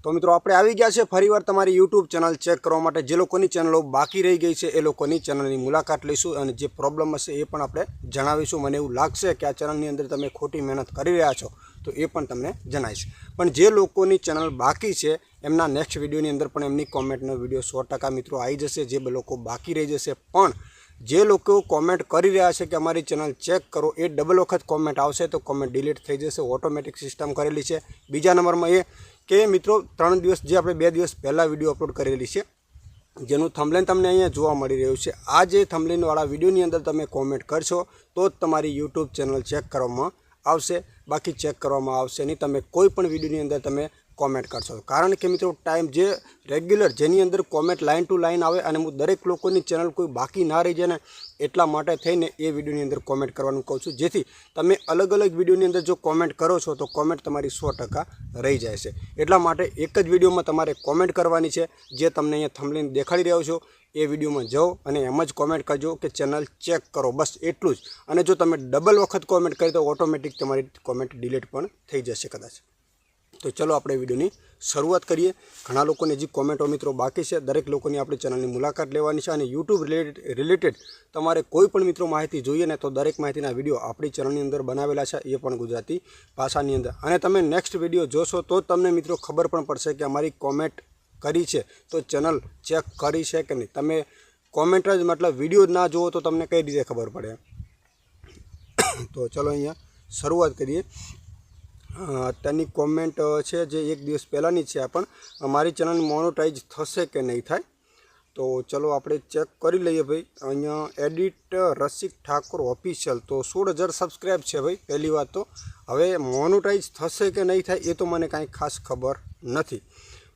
तो मित्रों आपणे आवी गया छे फरीवार तमारी यूट्यूब चेनल चेक करवा माटे। जे लोकोनी चेनलो बाकी रही गई छे ए लोकोनी चेनलनी मुलाकात लईशुं अने जे प्रॉब्लम हशे ए पण आपणे जणावीशुं। मने एवुं लागशे के आ चेनलनी अंदर तमे खोटी मेहनत करी रह्या छो तो ए पण तमने जणावीश। पण जे लोकोनी चेनल बाकी छे एमना नेक्स्ट विडियोनी अंदर पण एमनी कॉमेंटनो विडियो 100% मित्रों आई जशे। जे लोको बाकी रही जशे पण जे लोको कॉमेंट करी रह्या छे कि अमारी चेनल चेक करो ए डबल वखत कॉमेंट आवशे तो कॉमेंट डिलीट थई जशे। ऑटोमेटिक सिस्टम करेली छे। बीजा नंबरमां ए के मित्रों 3 दिवस जे आपणे 2 दिवस पहला विडियो अपलोड करेली छे जेनुं थंबनेल तमने अहींया जोवा मळी रह्युं छे। आ जे थंबनेलवाळा विडियोनी अंदर तमे कॉमेंट करशो तो ज तमारी यूट्यूब चेनल चेक करवामां आवशे, बाकी चेक करवामां आवशे नहीं। तमे कोई पण विडियोनी अंदर तमे कॉमेंट करशो कारण के मित्रों टाइम जे रेग्युलर जेनी अंदर कॉमेंट लाइन टू लाइन आवे अने हूँ दरेक लोकोनी चेनल कोई बाकी ना रही जाए ने एटला माटे थईने ए विडियोनी अंदर कॉमेंट करवानुं कहूं छुं जेथी तमे अलग अलग विडियोनी अंदर जो कॉमेंट करो छो तो कॉमेंट तमारी 100% रही जाय छे। एटला माटे एक ज विडियोमां तमारे कॉमेंट करवानी छे। जे तमने अहींया थंबनेल देखाड़ी રહ્યો छो ए विडियोमां जाओ अने एम ज कॉमेंट करजो कि चेनल चेक करो, बस एटલું જ। अने जो तमे डबल वखत कॉमेंट करी तो ऑटोमेटिक तमारी कॉमेंट डिलीट पण थई जशे कदाच। तो चलो આપણે વિડિયોની શરૂઆત કરીએ। ઘણા લોકોને હજી કોમેન્ટો મિત્રો બાકી છે, દરેક લોકોની આપણી ચેનલની મુલાકાત લેવાની છે અને યુટ્યુબ રિલેટેડ તમારે કોઈ પણ મિત્રો માહિતી જોઈએ ને તો દરેક માહિતીના વિડીયો આપણી ચેનલની અંદર બનાવેલા છે, એ પણ ગુજરાતી ભાષાની અંદર। અને તમે નેક્સ્ટ વિડીયો જોશો તો તમને મિત્રો ખબર પણ પડશે કે અમારી કોમેન્ટ કરી છે તો ચેનલ ચેક કરી છે કે નહીં। તમે કોમેન્ટ જ मतलब વિડીયો ના જુઓ તો તમને કઈ રીતે ખબર પડે। તો ચલો અહીંયા શરૂઆત કરીએ। અત્યારની કોમેન્ટ છે જે એક દિવસ પહેલાંની છે, આ પણ અમારી ચેનલ મોનોટાઈઝ થશે કે નહીં થાય તો ચલો આપણે ચેક કરી લઈએ ભાઈ। અહીંયા એડિટ રસિક ઠાકોર ઓફિશિયલ તો 16,000 સબસ્ક્રાઈબ છે ભાઈ। પહેલી વાત તો હવે મોનોટાઈઝ થશે કે નહીં થાય એ તો મને કાંઈ ખાસ ખબર નથી,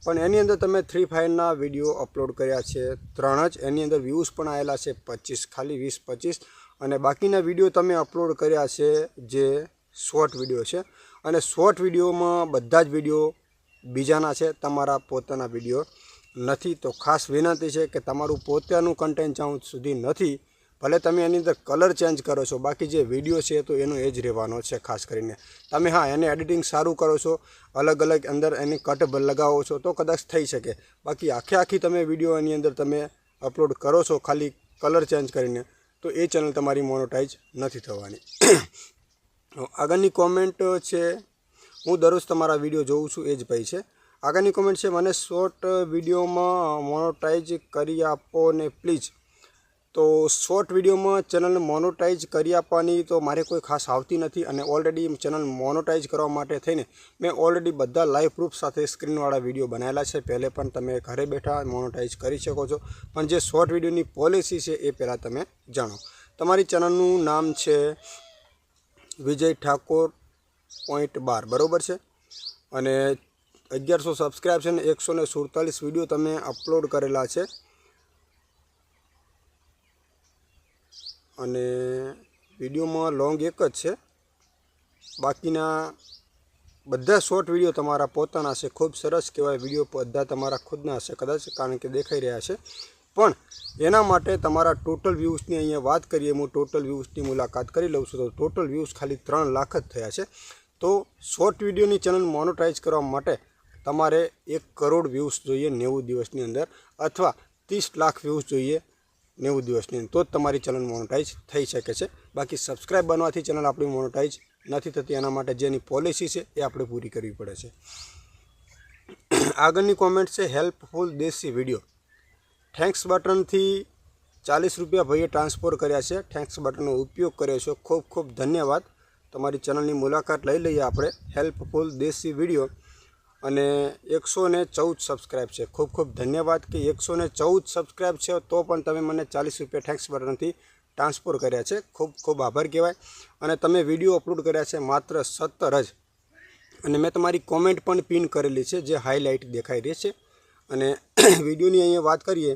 પણ એની અંદર તમે ફ્રી ફાયરના વિડીયો અપલોડ કર્યા છે 3 જ, એની અંદર વ્યૂઝ પણ આવેલા છે 25, ખાલી 20-25, અને બાકીના વિડીયો તમે અપલોડ કર્યા છે જે શોર્ટ વિડીયો છે અને શોર્ટ વિડીયોમાં બધા જ વિડીયો બીજાના છે, તમારા પોતાના વિડીયો નથી। તો ખાસ વિનંતી છે કે તમારું પોતાનું કન્ટેન્ટ જ્યાં સુધી નથી ભલે તમે એની અંદર કલર ચેન્જ કરો છો, બાકી જે વિડીયો છે તો એનો એ જ રહેવાનો છે ખાસ કરીને। તમે હા એને એડિટિંગ સારું કરો છો, અલગ અલગ અંદર એની કટ લગાવો છો તો કદાચ થઈ શકે, બાકી આખી તમે વિડીયો એની અંદર તમે અપલોડ કરો છો ખાલી કલર ચેન્જ કરીને તો એ ચેનલ તમારી મોનોટાઈઝ નથી થવાની। આગળની કોમેન્ટ છે હું દરરોજ તમારા વિડીયો જોઉં છું એ જ ભાઈ છે। આગળની કોમેન્ટ છે મને શોર્ટ વિડીયોમાં મોનોટાઈઝ કરી આપો ને પ્લીઝ। તો શોર્ટ વિડીયોમાં ચેનલને મોનોટાઈઝ કરી આપવાની તો મારે કોઈ ખાસ આવતી નથી અને ઓલરેડી ચેનલ મોનોટાઈઝ કરવા માટે થઈને મેં ઓલરેડી બધા લાઈવ પ્રૂફ સાથે સ્ક્રીનવાળા વિડીયો બનાવેલા છે। પહેલે પણ તમે ઘરે બેઠા મોનોટાઈઝ કરી શકો છો, પણ જે શોર્ટ વિડીયોની પોલિસી છે એ પહેલાં તમે જાણો। તમારી ચેનલનું નામ છે વિજય ઠાકોર .12 બરાબર છે અને 1100 સબસ્ક્રાઈબ છે ને 147 વિડીયો તમે અપલોડ કરેલા છે અને વિડીયોમાં લોંગ એક જ છે, બાકીના બધા શોર્ટ વિડીયો તમારા પોતાના છે। ખૂબ સરસ કહેવાય, વિડીયો બધા તમારા ખુદના હશે કદાચ કારણ કે દેખાઈ રહ્યા છે, પણ એના માટે તમારા ટોટલ વ્યૂઝની અહીંયા વાત કરીએ, હું ટોટલ વ્યૂઝની મુલાકાત કરી લઉં છું તો ટોટલ વ્યૂઝ ખાલી 3 લાખ જ થયા છે। તો શોર્ટ વિડીયોની ચેનલ મોનોટાઈઝ કરવા માટે તમારે 1 કરોડ વ્યૂઝ જોઈએ 90 દિવસની અંદર અથવા 30 લાખ વ્યૂઝ જોઈએ 90 દિવસની અંદર, તો જ તમારી ચેનલ મોનોટાઈઝ થઈ શકે છે। બાકી સબસ્ક્રાઈબ બનવાથી ચેનલ આપણી મોનોટાઈઝ નથી થતી, એના માટે જેની પોલિસી છે એ આપણે પૂરી કરવી પડે છે। આગળની કોમેન્ટ છે હેલ્પફુલ દેશી વિડીયો, થેન્ક્સ બટનથી 40 રૂપિયા ભાઈએ ટ્રાન્સફર કર્યા છે। થેન્ક્સ બટનનો ઉપયોગ કર્યો છો, ખૂબ ખૂબ ધન્યવાદ। તમારી ચેનલની મુલાકાત લઈ લઈએ આપણે। હેલ્પફુલ દેશી વિડીયો અને 114 સબસ્ક્રાઈબ છે, ખૂબ ખૂબ ધન્યવાદ કે 114 સબસ્ક્રાઈબ છે તો પણ તમે મને 40 રૂપિયા થેન્ક્સ બટનથી ટ્રાન્સફર કર્યા છે, ખૂબ ખૂબ આભાર કહેવાય। અને તમે વિડીયો અપલોડ કર્યા છે માત્ર 17 જ, અને મેં તમારી કોમેન્ટ પણ પિન કરેલી છે જે હાઇલાઇટ દેખાઈ રહી છે। અને વિડીયોની અહીંયા વાત કરીએ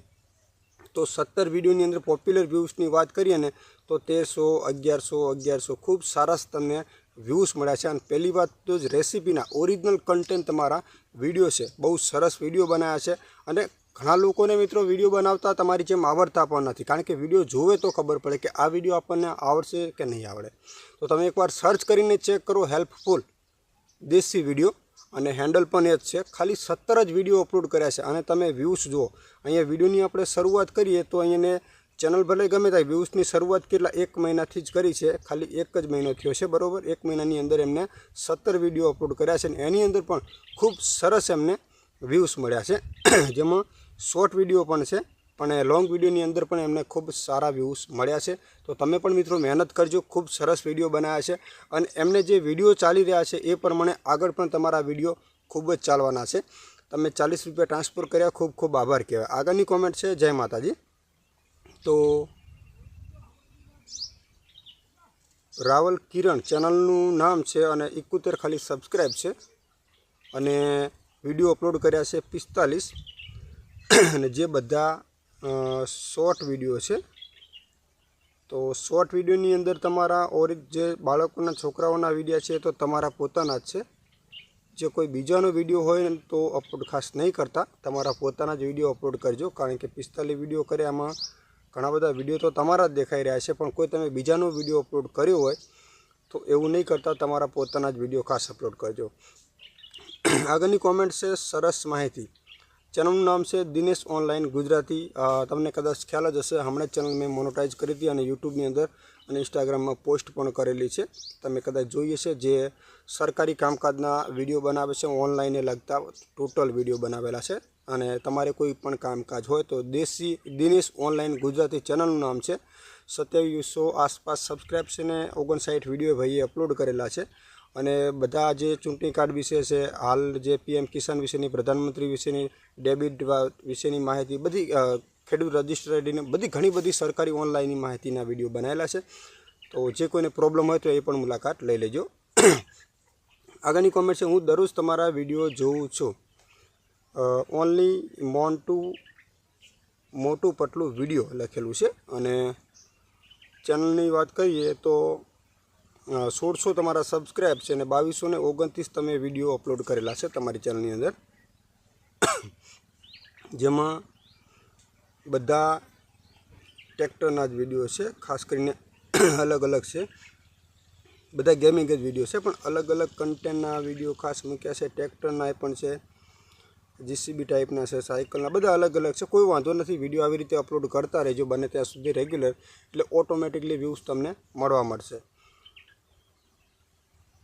તો 17 વિડીયોની અંદર પોપ્યુલર વ્યૂઝની વાત કરીએ ને તો 1300, 1100 ખૂબ સરસ તમને વ્યૂઝ મળ્યા છે। અને પહેલી વાત તો જ રેસીપીના ઓરિજિનલ કન્ટેન્ટ તમારા વિડીયો છે, બહુ સરસ વિડીયો બનાવ્યા છે અને ઘણા લોકોને મિત્રો વિડીયો બનાવતા તમારી જેમ આવડતા પણ નથી, કારણ કે વિડીયો જોવે તો ખબર પડે કે આ વિડીયો આપણને આવડશે કે નહીં આવડે। તો તમે એકવાર સર્ચ કરીને ચેક કરો હેલ્પફુલ દેશી વિડીયો અને હેન્ડલ પણ એ જ છે. ખાલી 17 જ વિડીયો અપલોડ કર્યા છે અને તમે વ્યૂઝ જુઓ. અહીંયા વિડીયોની આપણે શરૂઆત કરીએ તો અહીંયાને ચેનલ ભલે ગમે ત્યાં વ્યૂઝની શરૂઆત કેટલા 1 મહિનાથી જ કરી છે. ખાલી 1 જ મહિનો થયો છે, બરાબર. 1 મહિનાની અંદર એમને 17 વિડીયો અપલોડ કર્યા છે અને એની અંદર પણ ખૂબ સરસ એમને વ્યૂઝ મળ્યા છે. જેમાં શોર્ટ વિડીયો પણ છે, પણ લોંગ વિડીયોની અંદર પણ એમને ખૂબ સારા વ્યૂઝ મળ્યા છે. તો તમે પણ મિત્રો મહેનત કરજો. ખૂબ સરસ વિડીયો બનાવ્યા છે અને એમને જે વિડીયો ચાલી રહ્યા છે એ પ્રમાણે આગળ પણ તમારા વિડીયો ખૂબ જ ચાલવાના છે. તમે 40 રૂપિયા ટ્રાન્સફર કર્યા, ખૂબ ખૂબ આભાર કહેવાય. આગળની કોમેન્ટ છે, જય માતાજી. તો રાવલ કિરણ ચેનલનું નામ છે અને 71 ખાલી સબસ્ક્રાઈબ છે અને વિડીયો અપલોડ કર્યા છે 45 અને જે બધા શોર્ટ વિડીયો છે. તો શોર્ટ વિડીયોની અંદર તમારા જે બાળકોના છોકરાઓના વિડીયો છે તો તમારા પોતાના જ છે. જે કોઈ બીજાનો વિડીયો હોય તો અપલોડ ખાસ નહીં કરતા, તમારા પોતાના જ વિડીયો અપલોડ કરજો. કારણ કે 45 વિડીયો કરે એમાં ઘણા બધા વિડીયો તો તમારા જ દેખાઈ રહ્યા છે, પણ કોઈ તમે બીજાનો વિડીયો અપલોડ કર્યો હોય તો એવું નહીં કરતા, તમારા પોતાના જ વિડીયો ખાસ અપલોડ કરજો. આગળની કોમેન્ટ છે, સરસ માહિતી. ચેનલનું નામ છે દિનેશ ઓનલાઈન ગુજરાતી. તમને કદાચ ખ્યાલ જ હશે, હમણાં જ ચેનલ મેં મોનોટાઈઝ કરી હતી અને યુટ્યુબની અંદર અને ઇન્સ્ટાગ્રામમાં પોસ્ટ પણ કરેલી છે. તમે કદાચ જોઈએ છે. જે સરકારી કામકાજના વિડીયો બનાવે છે, ઓનલાઈને લગતા ટોટલ વિડીયો બનાવેલા છે. અને તમારે કોઈ પણ કામકાજ હોય તો દિનેશ ઓનલાઈન ગુજરાતી ચેનલનું નામ છે. 2700 આસપાસ સબસ્ક્રાઈબ છે ને 59 વિડીયો ભાઈએ અપલોડ કરેલા છે. અને બધા જે ચૂંટણી કાર્ડ વિશે છે, હાલ જે PM કિસાન વિશેની, પ્રધાનમંત્રી વિશેની, ડેબિટ વિશેની માહિતી, બધી ખેડૂત રજિસ્ટર આઈડીને બધી ઘણી બધી સરકારી ઓનલાઈનની માહિતીના વિડીયો બનાવેલા છે. તો જે કોઈને પ્રોબ્લેમ હોય તો એ પણ મુલાકાત લઈ લેજો. આગળની કોમેન્ટ છે, હું દરરોજ તમારા વિડીયો જોઉં છું. ઓનલી મોટું પટલું વિડીયો લખેલું છે. અને ચેનલની વાત કરીએ તો 1600 તમારા સબસ્ક્રાઈબ છે અને 2229 તમે વિડીયો અપલોડ કરેલા છે તમારી ચેનલની અંદર. જેમાં બધા ટ્રેક્ટરના જ વિડીયો છે, ખાસ કરીને અલગ અલગ છે. બધા ગેમિંગ જ વિડીયો છે, પણ અલગ અલગ કન્ટેન્ટના વિડીયો ખાસ મૂક્યા છે. ટ્રેક્ટરના પણ છે, JCB ટાઈપના છે, સાયકલના, બધા અલગ અલગ છે. કોઈ વાંધો નથી, વિડીયો આવી રીતે અપલોડ કરતા રહેજો બને ત્યાં સુધી રેગ્યુલર, એટલે ઓટોમેટિકલી વ્યૂઝ તમને મળવા મળશે.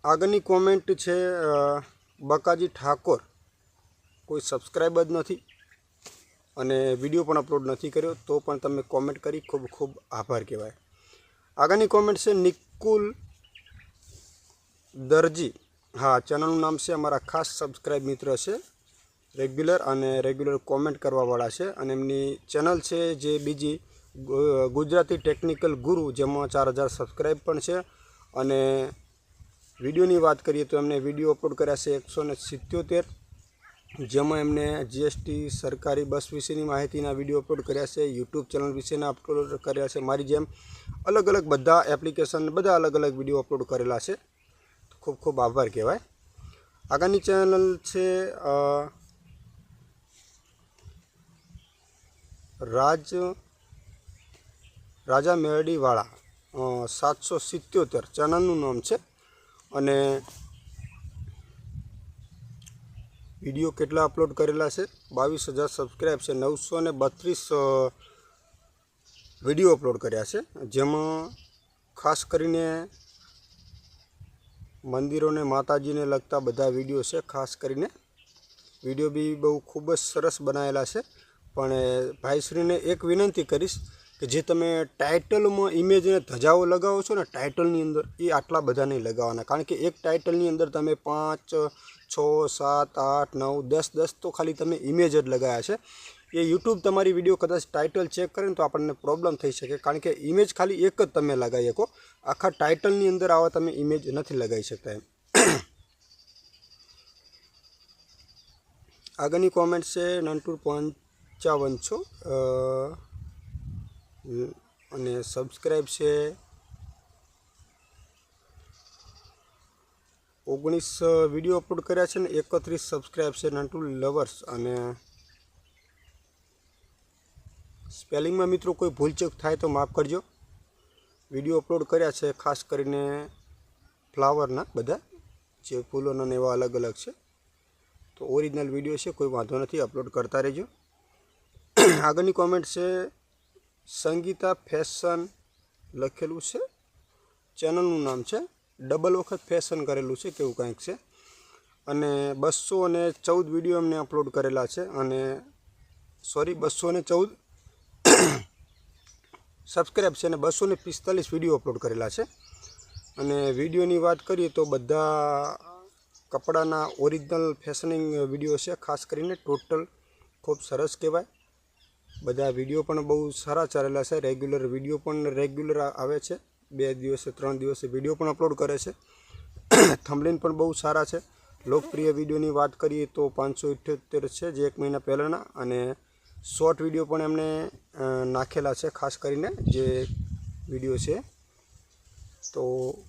આગળની કોમેન્ટ છે, બકાજી ઠાકોર. કોઈ સબસ્ક્રાઈબ જ નથી અને વિડીયો પણ અપલોડ નથી કર્યો, તો પણ તમે કોમેન્ટ કરી, ખૂબ ખૂબ આભાર કહેવાય. આગળની કોમેન્ટ છે, નિકુલ દરજી. હા, ચેનલનું નામ છે, અમારા ખાસ સબસ્ક્રાઈબ મિત્ર છે, રેગ્યુલર કોમેન્ટ કરવાવાળા છે. અને એમની ચેનલ છે જે બીજી ગુજરાતી ટેકનિકલ ગુરુ, જેમાં 4000 સબસ્ક્રાઈબ પણ છે. અને વિડીયોની વાત કરીએ તો એમને વિડીયો અપલોડ કર્યા છે 177, જેમાં એમને GST સરકારી બસ વિશેની માહિતીના વિડીયો અપલોડ કર્યા છે. યુટ્યુબ ચેનલ વિશેના અપલોડ કર્યા છે. મારી જેમ અલગ અલગ બધા એપ્લિકેશન, બધા અલગ અલગ વિડીયો અપલોડ કરેલા છે. ખૂબ ખૂબ આભાર કહેવાય. આગળની ચેનલ છે રાજા મેરડીવાળા 777 ચેનલનું નામ છે. અને વિડીયો કેટલા અપલોડ કરેલા છે? 22,000 સબસ્ક્રાઈબ છે. 932 વિડીયો અપલોડ કર્યા છે, જેમાં ખાસ કરીને મંદિરોને, માતાજીને લગતા બધા વિડીયો છે. ખાસ કરીને વિડીયો બી બહુ ખૂબ જ સરસ બનાવેલા છે. પણ ભાઈશ્રીને એક વિનંતી કરીશ કે જે તમે ટાઇટલમાં ઇમેજને ધજાઓ લગાવો છો ને ટાઇટલની અંદર, એ આટલા બધા નહીં લગાવવાના. કારણ કે એક ટાઇટલની અંદર તમે 5, 6, 7, 8, 9, 10 તો ખાલી તમે ઇમેજ જ લગાવ્યા છે. એ યુટ્યુબ તમારી વિડીયો કદાચ ટાઇટલ ચેક કરે ને તો આપણને પ્રોબ્લેમ થઈ શકે. કારણ કે ઇમેજ ખાલી એક જ તમે લગાવી શકો, આખા ટાઇટલની અંદર આવા તમે ઇમેજ નથી લગાવી શકતા એમ. આગળની કોમેન્ટ છે, 955 અને સબસ્ક્રાઈબ છે 19 વિડીયો અપલોડ કર્યા છે ને 31 સબસ્ક્રાઈબ છે. નન્ટુ લવર્સ. અને સ્પેલિંગમાં મિત્રો કોઈ ભૂલચૂક થાય તો માફ કરજો. વિડીયો અપલોડ કર્યા છે ખાસ કરીને ફ્લાવરના, બધા જે ફૂલોના ને એવા અલગ અલગ છે. તો ઓરિજિનલ વિડીયો છે, કોઈ વાંધો નથી, અપલોડ કરતા રહેજો. આગળની કોમેન્ટ છે સંગીતા ફેશન લખેલું છે, ચેનલનું નામ છે, ડબલ વખત ફેશન કરેલું છે કેવું કંઈક છે. અને 214 વિડીયો એમને અપલોડ કરેલા છે અને 214 સબસ્ક્રાઈબ છે અને 245 વિડીયો અપલોડ કરેલા છે. અને વિડીયોની વાત કરીએ તો બધા કપડાના ઓરિજિનલ ફેશનિંગ વિડીયો છે, ખાસ કરીને ટોટલ ખૂબ સરસ કહેવાય. બધા વિડીયો પણ બહુ સારા ચાલેલા છે, રેગ્યુલર વિડીયો પણ રેગ્યુલર આવે છે, 2 દિવસે 3 દિવસે વિડીયો પણ અપલોડ કરે છે. થંબનેલ પણ બહુ સારા છે. લોકપ્રિય વિડીયોની વાત કરીએ તો 578 છે જે 1 મહિના પહેલાંના, અને શોર્ટ વિડીયો પણ એમને નાખેલા છે, ખાસ કરીને જે વિડીયો છે. તો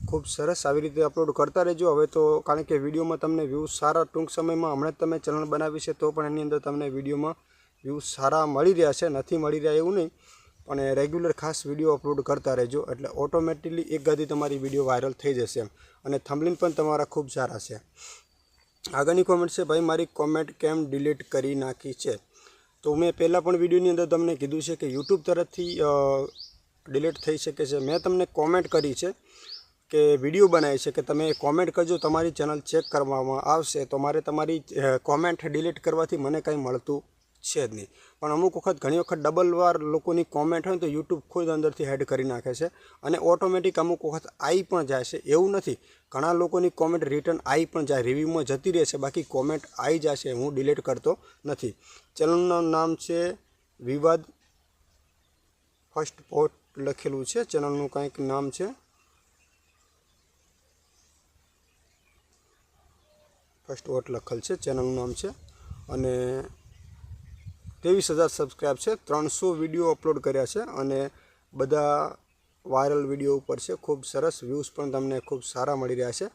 ખૂબ સરસ આવી રીતે અપલોડ કરતા રહેજો. હવે તો કારણ કે વિડીયોમાં તમને વ્યૂઝ સારા ટૂંક સમયમાં હમણાં જ તમે ચેનલ બનાવી છે તો પણ એની અંદર તમને વિડીયોમાં વ્યૂઝ સારા મળી રહ્યા છે, નથી મળી રહ્યા એવું નહીં, પણ રેગ્યુલર ખાસ વિડીયો અપલોડ કરતા રહેજો એટલે ઓટોમેટિકલી એક ગાદી તમારી વિડીયો વાયરલ થઈ જશે એમ. અને થંબનેલ પણ તમારા ખૂબ સારા છે. આગળની કોમેન્ટ છે ભાઈ મારી કોમેન્ટ કેમ ડિલીટ કરી નાખી છે. તો મેં પહેલાં પણ વિડીયોની અંદર તમને કીધું છે કે યુટ્યુબ તરફથી ડિલીટ થઈ શકે છે. મેં તમને કોમેન્ટ કરી છે કે વિડીયો બનાવી છે કે તમે કોમેન્ટ કરજો, તમારી ચેનલ ચેક કરવામાં આવશે. તો મારે તમારી કોમેન્ટ ડિલીટ કરવાથી મને કંઈ મળતું છે જ નહીં. પણ અમુક વખત ઘણી વખત ડબલ વાર લોકોની કોમેન્ટ હોય તો યુટ્યુબ ખુદ અંદરથી હેડ કરી નાખે છે અને ઓટોમેટિક અમુક વખત આવી પણ જાય છે. એવું નથી, ઘણા લોકોની કોમેન્ટ રિટર્ન આવી પણ જાય, રિવ્યૂમાં જતી રહે છે, બાકી કોમેન્ટ આવી જાય છે, હું ડિલીટ કરતો નથી. ચેનલનું નામ છે વિવાદ ફર્સ્ટ પોટ લખેલું છે, ચેનલનું કંઈક નામ છે ફર્સ્ટ વોટ લખેલ છે, ચેનલનું નામ છે. અને 23,000 સબસ્ક્રાઈબ છે, 300 વિડીયો અપલોડ કર્યા છે અને બધા વાયરલ વિડીયો ઉપર છે. ખૂબ સરસ વ્યૂઝ પણ તમને ખૂબ સારા મળી રહ્યા છે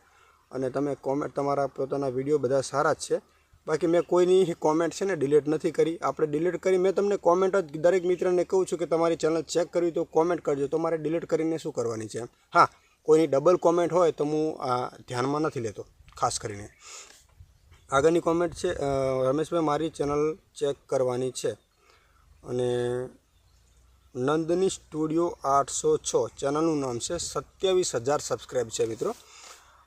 અને તમે કોમેન્ટ તમારા પોતાના વિડીયો બધા સારા જ છે. બાકી મેં કોઈની કોમેન્ટ છે ને ડિલીટ નથી કરી. આપણે ડિલીટ કરી, મેં તમને કોમેન્ટ જ દરેક મિત્રને કહું છું કે તમારી ચેનલ ચેક કરવી તો કોમેન્ટ કરજો, તો મારે ડિલીટ કરીને શું કરવાની છે. હા, કોઈની ડબલ કોમેન્ટ હોય તો હું ધ્યાનમાં નથી લેતો ખાસ કરીને. આગળની કોમેન્ટ છે રમેશભાઈ મારી ચેનલ ચેક કરવાની છે અને નંદની સ્ટુડિયો 806 ચેનલનું નામ છે, 27,000 સબસ્ક્રાઈબ છે મિત્રો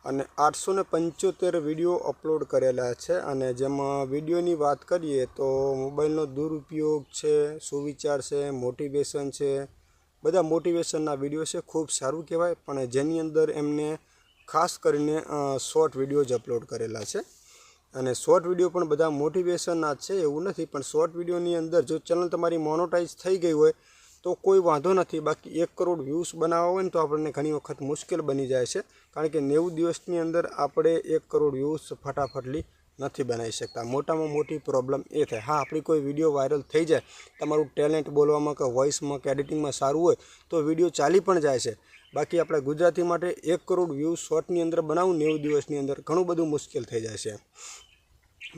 અને 875 વિડીયો અપલોડ કરેલા છે. અને જેમાં વિડીયોની વાત કરીએ તો મોબાઈલનો દુરુપયોગ છે, સુવિચાર છે, મોટિવેશન છે, બધા મોટિવેશનના વિડીયો છે. ખૂબ સારું કહેવાય. પણ જેની અંદર એમને ખાસ કરીને શોર્ટ વિડીયો જ અપલોડ કરેલા છે અને શોર્ટ વિડીયો પણ બધા મોટિવેશનના જ છે એવું નથી. પણ શોર્ટ વિડીયોની અંદર જો ચેનલ તમારી મોનોટાઈઝ થઈ ગઈ હોય તો કોઈ વાંધો નથી. બાકી 1 કરોડ વ્યૂઝ બનાવવા હોય ને તો આપણને ઘણી વખત મુશ્કેલ બની જાય છે, કારણ કે 90 દિવસની અંદર આપણે 1 કરોડ વ્યૂઝ ફટાફટલી નથી બનાવી શકતા. મોટામાં મોટી પ્રોબ્લેમ એ થાય. હા, આપણી કોઈ વિડીયો વાયરલ થઈ જાય, તમારું ટેલેન્ટ બોલવામાં કે વોઇસમાં કે એડિટિંગમાં સારું હોય તો વિડીયો ચાલી પણ જાય છે. બાકી આપણે ગુજરાતી માટે 1 કરોડ વ્યૂઝ શોર્ટની અંદર બનાવવું 90 દિવસની અંદર ઘણું બધું મુશ્કેલ થઈ જાય છે.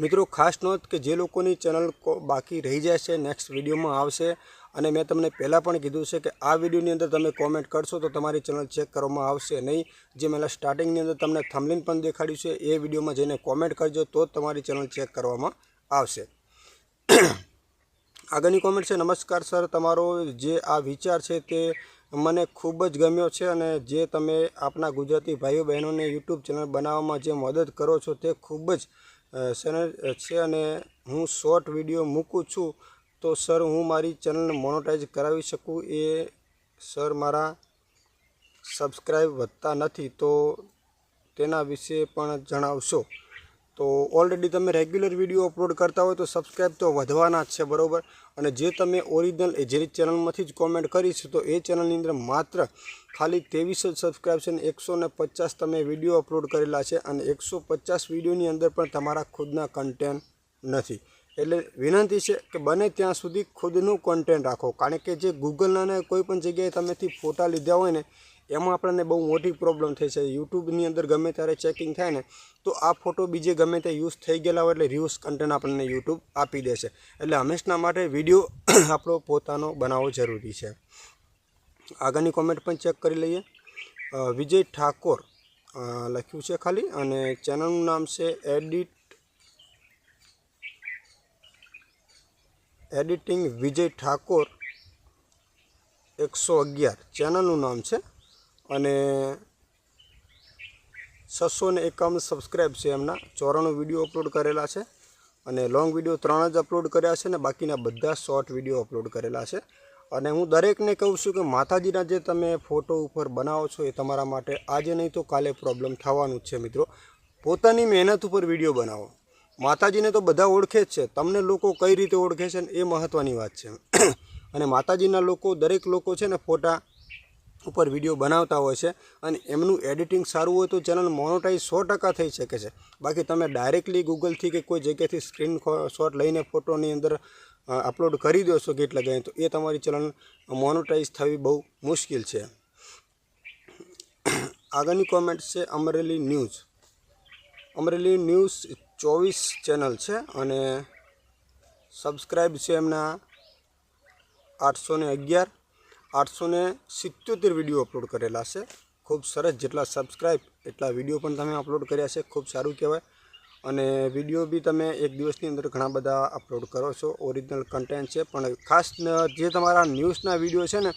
મિત્રો ખાસ નોંધ કે જે લોકોની ચેનલ બાકી રહી જાય છે નેક્સ્ટ વિડીયોમાં આવશે. અને મેં તમને પહેલાં પણ કીધું છે કે આ વિડીયોની અંદર તમે કોમેન્ટ કરશો તો તમારી ચેનલ ચેક કરવામાં આવશે નહીં. જે મેં સ્ટાર્ટિંગની અંદર તમને થંબનેલ પણ દેખાડ્યું છે એ વિડીયોમાં જઈને કોમેન્ટ કરજો તો જ તમારી ચેનલ ચેક કરવામાં આવશે. આગળની કોમેન્ટ છે નમસ્કાર સર, તમારો જે આ વિચાર છે તે મને ખૂબ જ ગમ્યો છે અને જે તમે આપણા ગુજરાતી ભાઈઓ બહેનોને યુટ્યુબ ચેનલ બનાવવામાં જે મદદ કરો છો તે ખૂબ જ ચેનલ છે. અને હું શોર્ટ વિડીયો મૂકું છું તો સર હું મારી ચેનલને મોનોટાઈઝ કરાવી શકું? એ સર મારા સબસ્ક્રાઈબ વધતા નથી તો તેના વિશે પણ જણાવશો. તો ઓલરેડી તમે રેગ્યુલર વિડીયો અપલોડ કરતા હોય તો સબસ્ક્રાઈબ તો વધવાના જ છે, બરાબર. અને જે તમે ઓરિજિનલ જે ચેનલમાંથી જ કોમેન્ટ કરી છે તો એ ચેનલની અંદર માત્ર ખાલી 23 સબસ્ક્રાઈબ છે અને 150 તમે વિડીયો અપલોડ કરેલા છે અને 150 વિડીયોની અંદર પણ તમારા ખુદના કન્ટેન્ટ નથી. એટલે વિનંતી છે કે બને ત્યાં સુધી ખુદનું કન્ટેન્ટ રાખો, કારણ કે જે ગૂગલના ને કોઈ પણ જગ્યાએ તમેથી ફોટા લીધા હોય ને એમાં આપણને બહુ મોટી પ્રોબ્લેમ થઈ છે. યુટ્યુબની અંદર ગમે ત્યારે ચેકિંગ થાય ને તો આ ફોટો બીજે ગમે તે યુઝ થઈ ગયેલા હોય એટલે રિયુઝ કન્ટેન્ટ આપણને યુટ્યુબ આપી દેશે. એટલે હંમેશા માટે વિડીયો આપણો પોતાનો બનાવવો જરૂરી છે. આગળની કોમેન્ટ પણ ચેક કરી લઈએ. વિજય ઠાકોર લખ્યું છે ખાલી અને ચેનલનું નામ છે એડિટ એડિટિંગ વિજય ઠાકોર 111 ચેનલનું નામ છે અને 651 સબસ્ક્રાઈબ છે એમના. 94 વિડીયો અપલોડ કરેલા છે અને લોંગ વિડીયો 3 જ અપલોડ કર્યા છે ને બાકીના બધા શોર્ટ વિડીયો અપલોડ કરેલા છે. અને હું દરેકને કહું છું કે માતાજીના જે તમે ફોટો ઉપર બનાવો છો એ તમારા માટે આજે નહીં તો કાલે પ્રોબ્લેમ થવાનું જ છે મિત્રો. પોતાની મહેનત ઉપર વિડીયો બનાવો. માતાજીને તો બધા ઓળખે જ છે, તમને લોકો કઈ રીતે ઓળખે છે ને એ મહત્ત્વની વાત છે. અને માતાજીના લોકો દરેક લોકો છે ને ફોટા ઉપર વિડીયો બનાવતા હોય છે અને એમનું એડિટિંગ સારું હોય તો ચેનલ મોનોટાઈઝ 100% થઈ શકે છે. બાકી તમે ડાયરેક્ટલી ગૂગલથી કે કોઈ જગ્યાથી સ્ક્રીન શોટ લઈને ફોટોની અંદર અપલોડ કરી દો છો કેટલા ગઈ તો એ તમારી ચેનલ મોનોટાઈઝ થવી બહુ મુશ્કેલ છે. આગળની કોમેન્ટ છે Amreli news. Amreli news 24 channel છે અને સબસ્ક્રાઈબ છે એમના 811. 877 વિડીયો અપલોડ કરેલા છે. ખૂબ સરસ. જેટલા સબસ્ક્રાઈબ એટલા વિડીયો પણ તમે અપલોડ કર્યા છે, ખૂબ સારું કહેવાય. અને વિડીયો બી તમે એક દિવસની અંદર ઘણા બધા અપલોડ કરો છો. ઓરિજિનલ કન્ટેન્ટ છે, પણ ખાસ જે તમારા ન્યૂઝના વિડીયો છે ને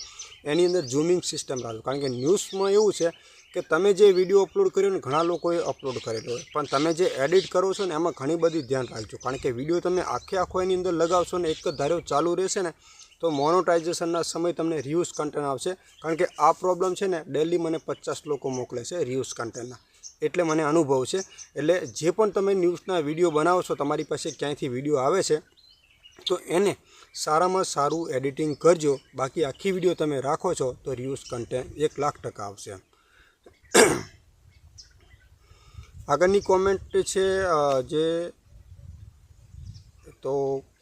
એની અંદર ઝૂમિંગ સિસ્ટમ રાખો. કારણ કે ન્યૂઝમાં એવું છે કે તમે જે વિડીયો અપલોડ કર્યો ને ઘણા લોકોએ અપલોડ કરેલો હોય, પણ તમે જે એડિટ કરો છો ને એમાં ઘણી બધી ધ્યાન રાખજો. કારણ કે વિડીયો તમે આખો એની અંદર લગાવશો ને એક જ ધાર્યો ચાલુ રહેશે ને તો મોનોટાઇઝેશનના સમય તમને રિયુઝ કન્ટેન્ટ આવશે. કારણ કે આ પ્રોબ્લેમ છે ને ડેલી મને 50 લોકો મોકલે છે રિયુઝ કન્ટેન્ટના, એટલે મને અનુભવ છે. એટલે જે પણ તમે ન્યૂઝના વિડીયો બનાવો છો, તમારી પાસે ક્યાંયથી વિડીયો આવે છે તો એને સારામાં સારું એડિટિંગ કરજો. બાકી આખી વિડીયો તમે રાખો છો તો રિયુઝ કન્ટેન્ટ 1,00,000% આવશે. આગળની કોમેન્ટ છે જે તો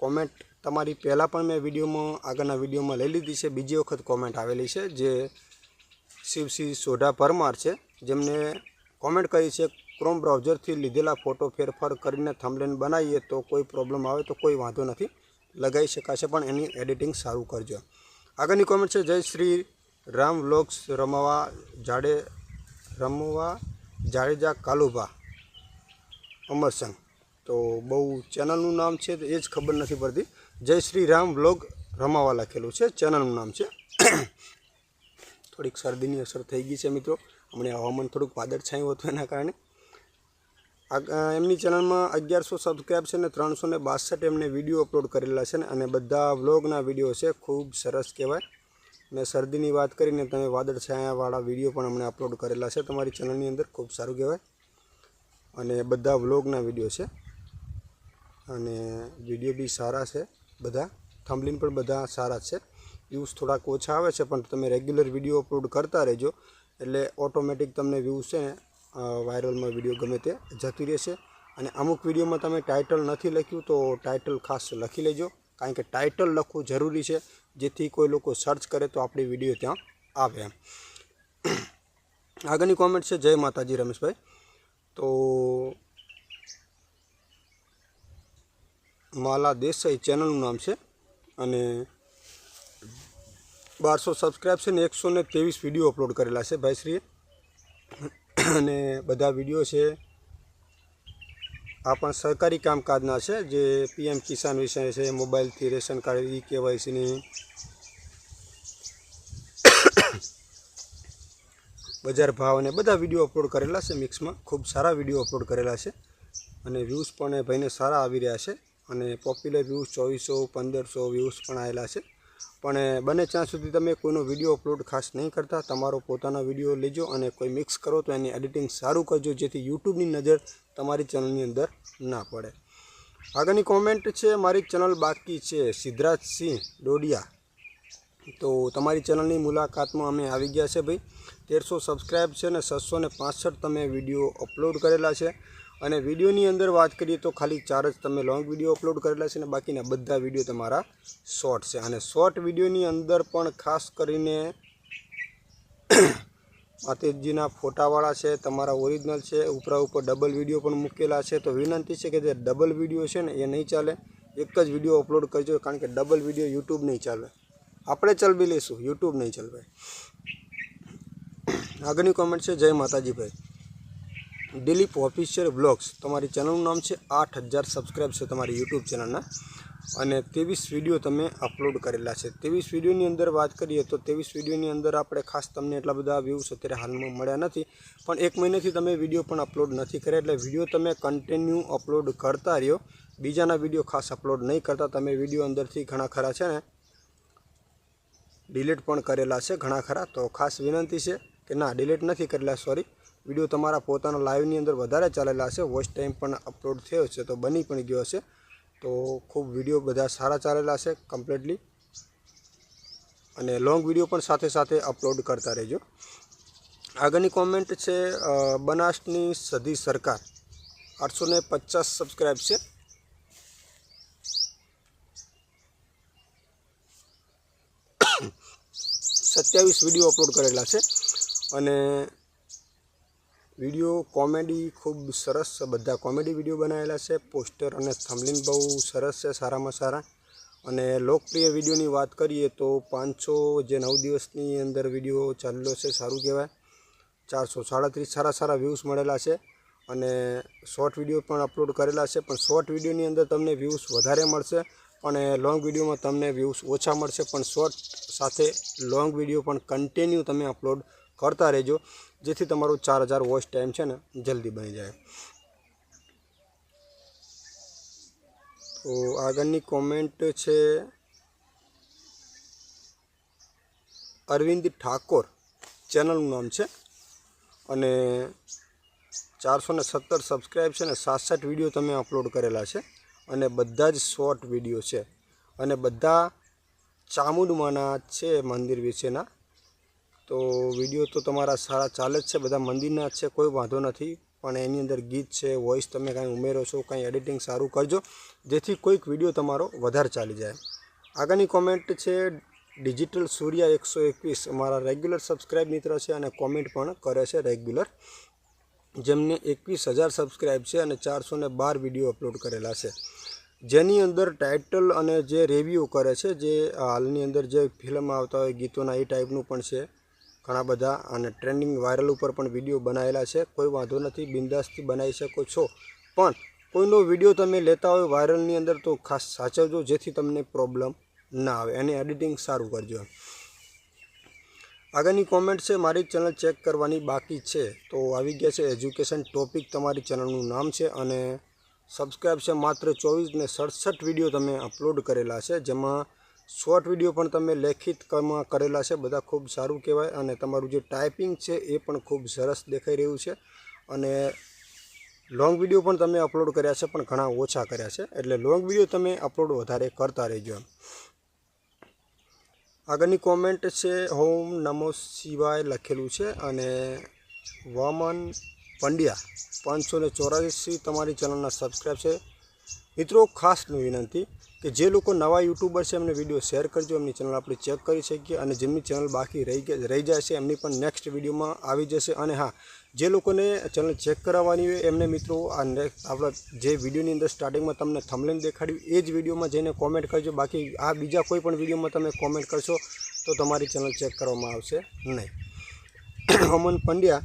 કોમેન્ટ તમારી પહેલાં પણ મેં વિડીયોમાં આગળના વિડીયોમાં લઈ લીધી છે. બીજી વખત કોમેન્ટ આવેલી છે જે શિવસિંહ સોઢા પરમાર છે, જેમને કોમેન્ટ કરી છે ક્રોમ બ્રાઉઝરથી લીધેલા ફોટો ફેરફાર કરીને થંબનેલ બનાવીએ તો કોઈ પ્રોબ્લેમ આવે તો કોઈ વાંધો નથી, લગાવી શકાશે, પણ એની એડિટિંગ સારું કરજો. આગળની કોમેન્ટ છે જય શ્રી રામ વ્લોગ્સ રમવા જાડેજા કાલુભા અમરસંગ. તો બહુ ચેનલનું નામ છે એ જ ખબર નથી પડતી. જય શ્રી રામ વ્લોગ રમાવા લખેલું છે, ચેનલનું નામ છે. થોડીક શરદીની અસર થઈ ગઈ છે મિત્રો. હમણાં હવામાન થોડુંક વાદળછાયું હતું એના કારણે. એમની ચેનલમાં 1100 સબસ્ક્રાઈબ છે ને 362 એમને વિડીયો અપલોડ કરેલા છે ને અને બધા વ્લોગના વિડીયો છે. ખૂબ સરસ કહેવાય. મેં શરદીની વાત કરીને તમે વાદળછાયાવાળા વિડીયો પણ અમને અપલોડ કરેલા છે તમારી ચેનલની અંદર, ખૂબ સારું કહેવાય. અને બધા વ્લોગના વિડીયો છે અને વિડીયો બી સારા છે બધા. થંબનેલ પણ બધા સારા છે. વ્યૂઝ થોડાક ઓછા આવે છે પણ તમે રેગ્યુલર વિડીયો અપલોડ કરતા રહેજો એટલે ઓટોમેટિક તમને વ્યૂઝ છે ને વાયરલમાં વિડીયો ગમે તે જતી રહેશે. અને અમુક વિડીયોમાં તમે ટાઇટલ નથી લખ્યું તો ટાઇટલ ખાસ લખી લેજો, કારણ કે ટાઇટલ લખવું જરૂરી છે જેથી કોઈ લોકો સર્ચ કરે તો આપણી વિડીયો ત્યાં આવે એમ. આગળની કોમેન્ટ છે જય માતાજી રમેશભાઈ. તો માલા દેસાઈ ચેનલનું નામ છે અને 1200 સબસ્ક્રાઈબ છે ને 123 વિડીયો અપલોડ કરેલા છે ભાઈશ્રીએ. અને બધા વિડીયો છે આ પણ સરકારી કામકાજના છે, જે PM કિસાન વિષય છે, મોબાઈલથી રેશન કાર્ડ KYCની બજાર ભાવ અને બધા વિડીયો અપલોડ કરેલા છે મિક્સમાં. ખૂબ સારા વિડીયો અપલોડ કરેલા છે અને વ્યૂઝ પણ એ ભાઈને સારા આવી રહ્યા છે અને પોપ્યુલર વ્યૂઝ 2400-1500 વ્યૂઝ પણ આવેલા છે. પણ બને ત્યાં સુધી તમે કોઈનો વિડીયો અપલોડ ખાસ નહીં કરતા, તમારો પોતાનો વિડીયો લેજો અને કોઈ મિક્સ કરો તો એની એડિટિંગ સારું કરજો જેથી યુટ્યુબની નજર તમારી ચેનલની અંદર ના પડે. આગળની કોમેન્ટ છે મારી ચેનલ બાકી છે સિદ્ધરાજસિંહ ડોડિયા. તો તમારી ચેનલની મુલાકાતમાં અમે આવી ગયા છે ભાઈ. 1300 સબસ્ક્રાઈબ છે ને 665 તમે વિડીયો અપલોડ કરેલા છે અને વિડીયોની અંદર વાત કરીએ તો ખાલી 4 જ તમે લોંગ વિડીયો અપલોડ કરેલા છે અને બાકીના બધા વિડીયો તમારા શોર્ટ છે. અને શોર્ટ વિડીયોની અંદર પણ ખાસ કરીને માતાજીના ફોટાવાળા છે, તમારા ઓરિજિનલ છે, ઉપર ડબલ વિડીયો પણ મૂકેલા છે. તો વિનંતી છે કે જે ડબલ વિડીયો છે ને એ નહીં ચાલે, એક જ વિડીયો અપલોડ કરજો, કારણ કે ડબલ વિડીયો યુટ્યુબ નહીં ચાલે. આપણે ચલવી લઈશું, યુટ્યુબ નહીં ચાલવે. આગળની કોમેન્ટ છે જય માતાજી ભાઈ. દિલીપ ઓફિશિયલ બ્લોગ્સ તમારી ચેનલનું નામ છે. 8000 સબસ્ક્રાઈબ છે તમારી યુટ્યુબ ચેનલના અને 23 વિડીયો તમે અપલોડ કરેલા છે। 23 વિડીયોની અંદર વાત કરીએ તો 23 વિડીયોની અંદર આપણે ખાસ તમને એટલા બધા વ્યૂઝ અત્યારે હાલમાં મળ્યા નથી, પણ 1 મહિનાથી તમે વિડીયો પણ અપલોડ નથી કર્યા, એટલે વિડીયો તમે કન્ટિન્યુ અપલોડ કરતા રહ્યો, બીજાના વિડીયો ખાસ અપલોડ નહીં કરતા। તમે વિડીયો અંદરથી ઘણા ખરા છે ને ડિલીટ પણ કરેલા છે ઘણા ખરા, તો ખાસ વિનંતી છે કે ના ડિલીટ નથી કરેલા, સોરી, વિડીયો તમારા પોતાના લાઈવની અંદર વધારે ચાલેલા છે, વોચ ટાઈમ પણ અપલોડ થયો છે, તો બની પણ ગયો છે, તો ખૂબ વિડીયો બધા સારા ચાલેલા છે કમ્પ્લીટલી, અને લોંગ વિડીયો પણ સાથે સાથે અપલોડ કરતા રહેજો। આગળની કોમેન્ટ છે બનાસની સધી સરકાર, 850 સબસ્ક્રાઈબ છે। સત્યાવીસ વિડીયો અપલોડ કરેલા છે, અને વિડીયો કોમેડી ખૂબ સરસ છે, બધા કોમેડી વિડીયો બનાવેલા છે, પોસ્ટર અને થંબનેલ બહુ સરસ છે, સારામાં સારા। અને લોકપ્રિય વિડીયોની વાત કરીએ તો 500 જે 9 દિવસની અંદર વિડીયો ચાલેલો છે, સારું કહેવાય। 437 સારા વ્યૂઝ મળેલા છે, અને શોર્ટ વિડીયો પણ અપલોડ કરેલા છે, પણ શોર્ટ વિડીયોની અંદર તમને વ્યૂઝ વધારે મળશે, અને લોંગ વિડીયોમાં તમને વ્યૂઝ ઓછા મળશે, પણ શોર્ટ સાથે લોંગ વિડીયો પણ કન્ટિન્યુ તમે અપલોડ કરતા રહેજો, જેથી તમારું 4000 વોચ ટાઈમ છે ને જલ્દી બની જાય। તો આગળની કોમેન્ટ છે અરવિંદ ઠાકોર, ચેનલનું નામ છે, અને 417 સબસ્ક્રાઈબ છે ને 67 વિડીયો તમે અપલોડ કરેલા છે, અને બધા જ શોર્ટ વિડીયો છે, અને બધા ચામુંડમાના છે મંદિર વિશેના। તો વિડીયો તો તમારા સારા ચાલે જ છે, બધા મંદિરના જ છે, કોઈ વાંધો નથી, પણ એની અંદર ગીત છે, વોઇસ તમે કાંઈ ઉમેરો છો, કાંઈ એડિટિંગ સારું કરજો, જેથી કોઈક વિડીયો તમારો વધારે ચાલી જાય। આગળની કોમેન્ટ છે ડિજિટલ સૂર્યા 121, અમારા રેગ્યુલર સબસ્ક્રાઈબ મિત્ર છે, અને કોમેન્ટ પણ કરે છે રેગ્યુલર, જેમને 21,000 સબસ્ક્રાઈબ છે, અને 412 વિડીયો અપલોડ કરેલા છે, જેની અંદર ટાઇટલ અને જે રિવ્યૂ કરે છે, જે હાલની અંદર જે ફિલ્મ આવતા હોય ગીતોના એ ટાઈપનું પણ છે ઘણા બધા, અને ટ્રેન્ડિંગ વાયરલ ઉપર પણ વિડીયો બનાવેલા છે, કોઈ વાંધો નથી, બિંદાસથી બનાવી શકો છો, પણ કોઈનો વિડીયો તમે લેતા હોય વાયરલની અંદર તો ખાસ સાચવજો, જેથી તમને પ્રોબ્લેમ ના આવે, એને એડિટિંગ સારું કરજો। આગળની કોમેન્ટ છે મારી ચેનલ ચેક કરવાની બાકી છે, તો આવી ગયા છે એજ્યુકેશન ટોપિક તમારી ચેનલનું નામ છે, અને સબસ્ક્રાઈબ છે માત્ર 24 ને 67 વિડીયો તમે અપલોડ કરેલા છે, જેમાં શોર્ટ વિડીયો પણ તમે લેખિતમાં કરેલા છે, બધા ખૂબ સારું કહેવાય, અને તમારું જે ટાઈપિંગ છે એ પણ ખૂબ સરસ દેખાઈ રહ્યું છે, અને લોંગ વિડીયો પણ તમે અપલોડ કર્યા છે, પણ ઘણા ઓછા કર્યા છે, એટલે લોંગ વિડીયો તમે અપલોડ વધારે કરતા રહેજો। આગળની કોમેન્ટ છે ઓમ નમો શિવાય લખેલું છે, અને વામન પંડ્યા 584 તમારી ચેનલના સબસ્ક્રાઈબ છે। મિત્રો ખાસ વિનંતી કે જે લોકો નવા યુટ્યુબર છે એમને વિડીયો શેર કરજો, એમની ચેનલ આપણે ચેક કરી શકીએ, અને જેમની ચેનલ બાકી રહી જાય છે એમની પણ નેક્સ્ટ વિડીયોમાં આવી જશે। અને હા, જે લોકોને ચેનલ ચેક કરાવવાની હોય એમને મિત્રો આ આપણા જે વિડીયોની અંદર સ્ટાર્ટિંગમાં તમને થંબનેલ દેખાડ્યું એ જ વિડીયોમાં જઈને કોમેન્ટ કરજો, બાકી આ બીજા કોઈ પણ વિડીયોમાં તમે કોમેન્ટ કરશો તો તમારી ચેનલ ચેક કરવામાં આવશે નહીં। અમન પંડ્યા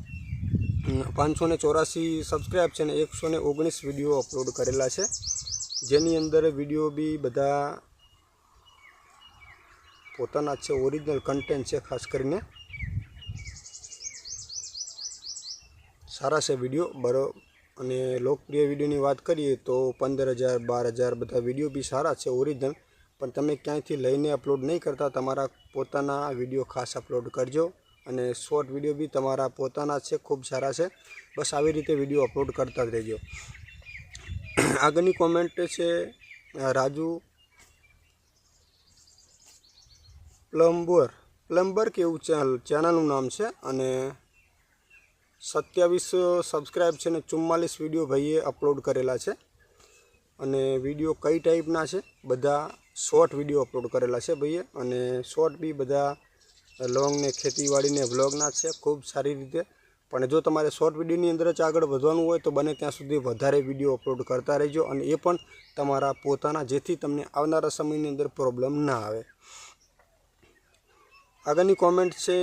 584 સબસ્ક્રાઈબ છે, અને 119 વિડીયો અપલોડ કરેલા છે, જેની અંદર વિડીયો બી બધા પોતાના છે, ઓરિજિનલ કન્ટેન્ટ છે, ખાસ કરીને સારા છે વિડીયો બરાબર। અને લોકપ્રિય વિડીયોની વાત કરીએ તો 15,000 12,000 બધા વિડીયો બી સારા છે ઓરિજિનલ, પણ તમે ક્યાંયથી લઈને અપલોડ નહીં કરતા, તમારા પોતાના વિડીયો ખાસ અપલોડ કરજો, અને શોર્ટ વિડીયો બી તમારા પોતાના છે, ખૂબ સારા છે, બસ આવી રીતે વિડીયો અપલોડ કરતા જ રહેજો। આગળની કોમેન્ટ છે રાજુ પ્લમ્બર કે એવું ચેનલનું નામ છે, અને 27 સબસ્ક્રાઈબ છે, ને 44 વિડીયો ભાઈએ અપલોડ કરેલા છે, અને વિડીયો કઈ ટાઈપના છે, બધા શોર્ટ વિડીયો અપલોડ કરેલા છે ભાઈએ, અને શોર્ટ બી બધા લોંગ ને ખેતીવાડીને વ્લોગના છે, ખૂબ સારી રીતે। પણ જો તમારે શોર્ટ વિડીયોની અંદર જ આગળ વધવાનું હોય તો બને ત્યાં સુધી વધારે વિડીયો અપલોડ કરતા રહેજો, અને એ પણ તમારા પોતાના, જેથી તમને આવનારા સમયની અંદર પ્રોબ્લેમ ના આવે। આગળની કોમેન્ટ છે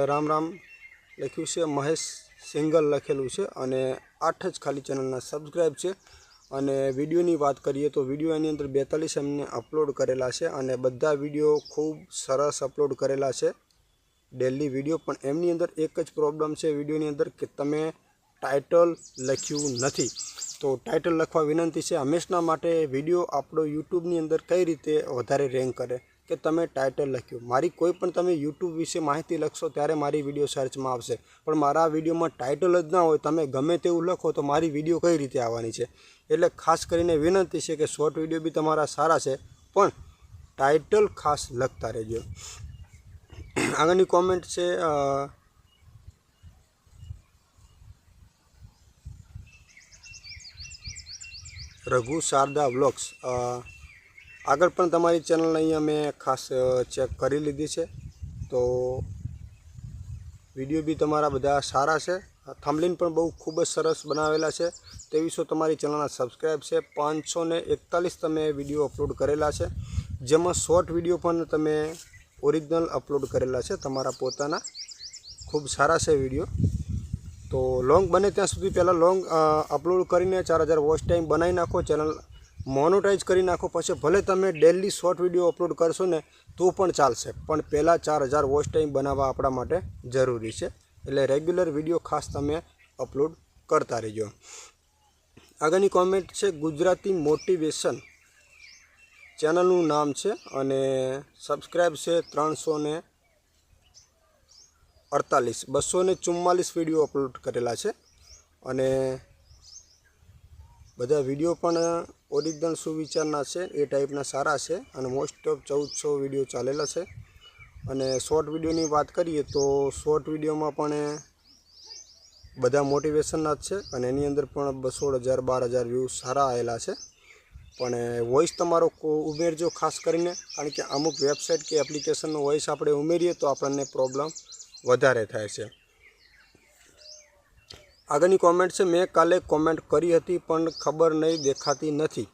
રામ રામ લખ્યું છે, મહેશ સિંગલ લખેલું છે, અને 8 જ ખાલી ચેનલના સબસ્ક્રાઈબ છે, અને વિડીયોની વાત કરીએ તો વિડીયો એની અંદર 42 એમને અપલોડ કરેલા છે અને બધા વિડીયો ખૂબ સરસ અપલોડ કરેલા છે ડેલી વિડીયો. પણ એમની અંદર એક જ પ્રોબ્લેમ છે વિડીયોની અંદર કે તમે ટાઇટલ લખ્યું નથી. તો ટાઇટલ લખવા વિનંતી છે હંમેશના માટે વિડીયો આપણો યુટ્યુબની અંદર કઈ રીતે વધારે રેન્ક કરે કે તમે ટાઇટલ લખ્યું. મારી કોઈ પણ તમે યુટ્યુબ વિશે માહિતી લખશો ત્યારે મારી વિડીયો સર્ચમાં આવશે, પણ મારા વિડીયોમાં ટાઇટલ જ ના હોય, તમે ગમે તેવું લખો તો મારી વિડીયો કઈ રીતે આવવાની છે. એટલે ખાસ કરીને વિનંતી છે કે શોર્ટ વિડીયો બી તમારા સારા છે પણ ટાઇટલ ખાસ લખતા રહેજો. આગળની કોમેન્ટ છે રઘુ શારદા વ્લોગ્સ. આગળ પણ તમારી ચેનલ અહીંયા મેં ખાસ ચેક કરી લીધી છે, તો વિડીયો બી તમારા બધા સારા છે. થંબનેલ પણ બહુ ખૂબ જ સરસ બનાવેલા છે. 2300 તમારી ચેનલના સબસ્ક્રાઈબ છે. 541 તમે વિડીયો અપલોડ કરેલા છે, જેમાં શોર્ટ વિડીયો પણ તમે ઓરિજિનલ અપલોડ કરેલા છે તમારા પોતાના. ખૂબ સારા છે વિડીયો. તો લોંગ બને ત્યાં સુધી પહેલાં લોંગ અપલોડ કરીને 4000 વોચ ટાઈમ બનાવી નાખો, ચેનલ મોનોટાઈઝ કરી નાખો. પછી ભલે તમે ડેલી શોર્ટ વિડીયો અપલોડ કરશો ને તો પણ ચાલશે, પણ પહેલાં 4000 વોચ ટાઈમ બનાવવા આપણા માટે જરૂરી છે. એટલે રેગ્યુલર વિડીયો ખાસ તમે અપલોડ કરતા રહેજો. આગળની કોમેન્ટ છે ગુજરાતી મોટિવેશન ચેનલનું નામ છે અને સબસ્ક્રાઈબ છે 348. 244 વિડીયો અપલોડ કરેલા છે અને બધા વિડીયો પણ ઓરિજિનલ સુવિચારના છે, એ ટાઈપના સારા છે અને મોસ્ટ ઓફ 1400 વિડીયો ચાલેલા છે. અને શોર્ટ વિડીયોની વાત કરીએ તો શોર્ટ વિડીયોમાં પણ બધા મોટિવેશનના જ છે અને એની અંદર પણ 16,000 12,000 વ્યૂઝ સારા આવેલા છે. પણ વોઇસ તમારો ઉમેરજો ખાસ કરીને, કારણ કે અમુક વેબસાઇટ કે એપ્લિકેશનનો વોઇસ આપણે ઉમેરીએ તો આપણને પ્રોબ્લેમ વધારે થાય છે. આગળની કોમેન્ટ છે મેં કાલે કોમેન્ટ કરી હતી પણ ખબર નહીં દેખાતી નથી.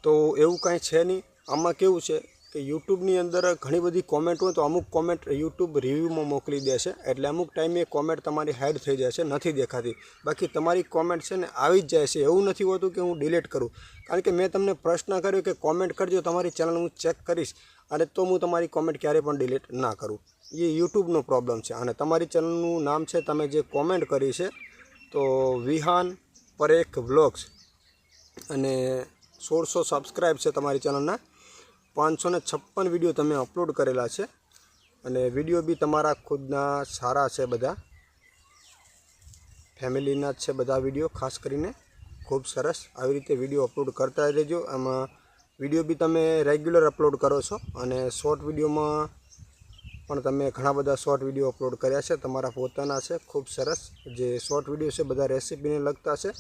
તો એવું કાંઈ છે નહીં. આમાં કેવું છે કે યુટ્યુબની અંદર ઘણી બધી કોમેન્ટ હોય તો અમુક કોમેન્ટ યુટ્યુબ રિવ્યૂમાં મોકલી દે છે, એટલે અમુક ટાઈમે કોમેન્ટ તમારી હાઈડ થઈ જાય છે, નથી દેખાતી. બાકી તમારી કોમેન્ટ છે ને આવી જ જાય છે. એવું નથી હોતું કે હું ડિલીટ કરું, કારણ કે મેં તમને પ્રશ્ન કર્યો કે કોમેન્ટ કરજો, તમારી ચેનલ હું ચેક કરીશ અને તો હું તમારી કોમેન્ટ ક્યારેય પણ ડિલીટ ના કરું. એ યુટ્યુબનો પ્રોબ્લેમ છે. અને તમારી ચેનલનું નામ છે, તમે જે કોમેન્ટ કરી છે તો વિહાન પરેખ વ્લોગ્સ અને 1600 સબસ્ક્રાઈબ છે તમારી ચેનલના. 556 વિડીયો તમે અપલોડ કરેલા છે અને વિડીયો બી તમારા ખુદના સારા છે, બધા ફેમિલીના જ છે બધા વિડીયો. ખાસ કરીને ખૂબ સરસ આવી રીતે વિડીયો અપલોડ કરતા રહેજો. આમાં વિડીયો બી તમે રેગ્યુલર અપલોડ કરો છો અને શોર્ટ વિડીયોમાં પણ તમે ઘણા બધા શોર્ટ વિડીયો અપલોડ કર્યા છે, તમારા પોતાના છે. ખૂબ સરસ જે શોર્ટ વિડીયો છે બધા રેસીપીને લગતા છે.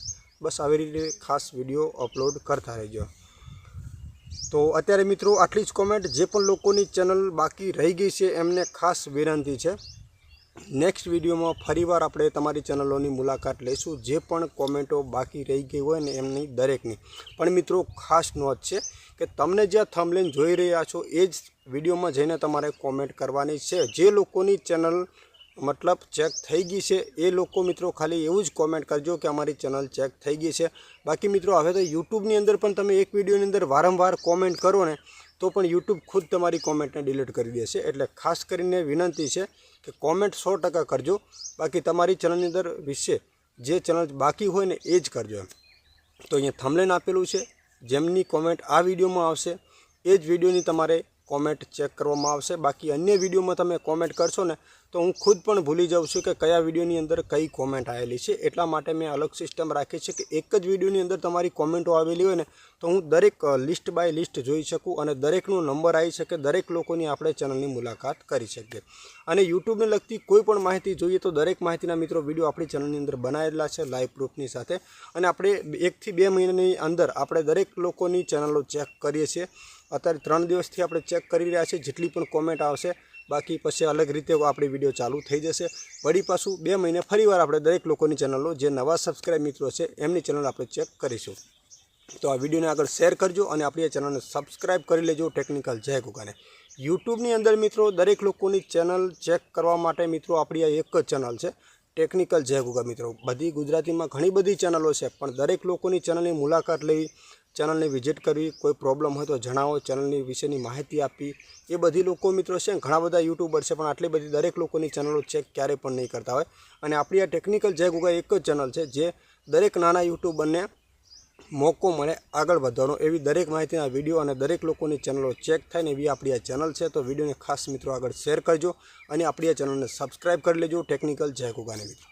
બસ આવી રીતે ખાસ વિડીયો અપલોડ કરતા રહેજો. તો અત્યારે મિત્રો આટલી જ કોમેન્ટ. જે પણ લોકોની ચેનલ બાકી રહી ગઈ છે એમને ખાસ વિનંતી છે, નેક્સ્ટ વિડીયોમાં ફરીવાર આપણે તમારી ચેનલોની મુલાકાત લઈશું. જે પણ કોમેન્ટો બાકી રહી ગઈ હોય ને એમની દરેકની. પણ મિત્રો ખાસ નોંધ છે કે તમને જ્યાં થંબનેલ જોઈ રહ્યા છો એ જ વિડીયોમાં જઈને તમારે કોમેન્ટ કરવાની છે. જે લોકોની ચેનલ મતલબ ચેક થઈ ગઈ છે એ લોકો મિત્રો ખાલી એવું જ કોમેન્ટ કરજો કે અમારી ચેનલ ચેક થઈ ગઈ છે. બાકી મિત્રો હવે તો યુટ્યુબની અંદર પણ તમે એક વિડીયોની અંદર વારંવાર કોમેન્ટ કરો ને તો પણ યુટ્યુબ ખુદ તમારી કોમેન્ટને ડિલીટ કરી દેશે. એટલે ખાસ કરીને વિનંતી છે કે કોમેન્ટ 100% કરજો. બાકી તમારી ચેનલની અંદર વિશે જે ચેનલ બાકી હોય ને એ જ કરજો. તો અહીંયા થંબનેલ આપેલું છે, જેમની કોમેન્ટ આ વિડીયોમાં આવશે એ જ વિડીયોની તમારે કોમેન્ટ ચેક કરવામાં આવશે. બાકી અન્ય વિડીયોમાં તમે કોમેન્ટ કરશો ને તો હું ખુદ પણ ભૂલી જાઉં છું કે કયા વિડીયોની અંદર કઈ કોમેન્ટ આવેલી છે. એટલા માટે મેં અલગ સિસ્ટમ રાખી છે કે એક જ વિડીયોની અંદર તમારી કોમેન્ટો આવેલી હોય ને તો હું દરેક લિસ્ટ બાય લિસ્ટ જોઈ શકું અને દરેકનો નંબર આવી શકે, દરેક લોકોની આપણે ચેનલની મુલાકાત કરી શકીએ. અને યુટ્યુબને લગતી કોઈ પણ માહિતી જોઈએ તો દરેક માહિતીના મિત્રો વિડીયો આપણી ચેનલની અંદર બનાવેલા છે લાઈવ પ્રૂફની સાથે. અને આપણે 1 થી 2 મહિનાની અંદર આપણે દરેક લોકોની ચેનલો ચેક કરીએ છીએ. અત્યારે 3 દિવસથી આપણે ચેક કરી રહ્યા છીએ જેટલી પણ કોમેન્ટ આવશે. બાકી પછી અલગ રીતે આપણી વિડીયો ચાલુ થઈ જશે. વળી પાછું 2 મહિને ફરીવાર આપણે દરેક લોકોની ચેનલો જે નવા સબસ્ક્રાઈબ મિત્રો છે એમની ચેનલ આપણે ચેક કરીશું. તો આ વિડીયોને આગળ શેર કરજો અને આપણી આ ચેનલને સબસ્ક્રાઈબ કરી લેજો. ટેકનિકલ જય ગુગાને. યુટ્યુબની અંદર મિત્રો દરેક લોકોની ચેનલ ચેક કરવા માટે મિત્રો આપણી આ એક જ ચેનલ છે, ટેકનિકલ જય ગુગા મિત્રો બધી ગુજરાતીમાં ઘણી બધી ચેનલો છે, પણ દરેક લોકોની ચેનલની મુલાકાત લઈ, ચેનલની વિઝિટ કરવી, કોઈ પ્રોબ્લેમ હોય તો જણાવો, ચેનલની વિશેની માહિતી આપી, એ બધી લોકો મિત્રો છે. ઘણા બધા યુટ્યુબર છે, પણ આટલી બધી દરેક લોકોની ચેનલો ચેક ક્યારેય પણ નહીં કરતા હોય. અને આપણી આ ટેકનિકલ જય ગુગા એક જ ચેનલ છે જે દરેક નાના યુટ્યુબરને મોકો મળે આગળ વધવાનો, એવી દરેક માહિતીના વિડીયો અને દરેક લોકોની ચેનલો ચેક થાય ને એવી આપણી આ ચેનલ છે. તો વિડીયોને ખાસ મિત્રો આગળ શેર કરજો અને આપણી આ ચેનલને સબસ્ક્રાઈબ કરી લેજો ટેકનિકલ જય ગુગાને મિત્રો.